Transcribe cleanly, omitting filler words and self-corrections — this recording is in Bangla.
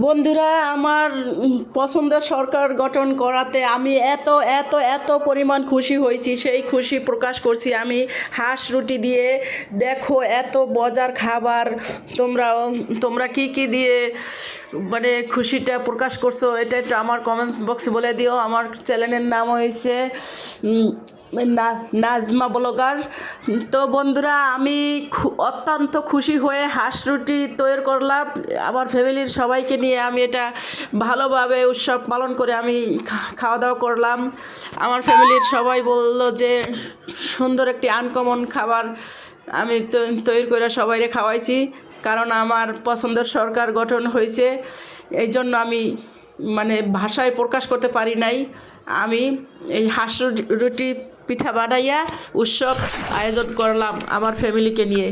বন্ধুরা, আমার পছন্দের সরকার গঠন করাতে আমি এত এত এত পরিমাণ খুশি হয়েছি, সেই খুশি প্রকাশ করছি আমি হাঁস রুটি দিয়ে। দেখো এত মজার খাবার। তোমরা তোমরা কি কি দিয়ে মানে খুশিটা প্রকাশ করছো, এটা একটু আমার কমেন্টস বক্সে বলে দিও। আমার চ্যানেলের নাম হয়েছে নাজমা ব্লগার। তো বন্ধুরা, আমি অত্যন্ত খুশি হয়ে হাঁস রুটি তৈরি করলাম আমার ফ্যামিলির সবাইকে নিয়ে। আমি এটা ভালোভাবে উৎসব পালন করে আমি খাওয়া দাওয়া করলাম। আমার ফ্যামিলির সবাই বলল যে সুন্দর একটি আনকমন খাবার আমি তৈরি করে সবাইকে খাওয়াইছি, কারণ আমার পছন্দের সরকার গঠন হয়েছে। এই জন্য আমি মানে ভাষায় প্রকাশ করতে পারি নাই। আমি এই হাঁস রুটি পিঠা বানাইয়া উৎসব আয়োজন করলাম আমার ফ্যামিলিকে নিয়ে।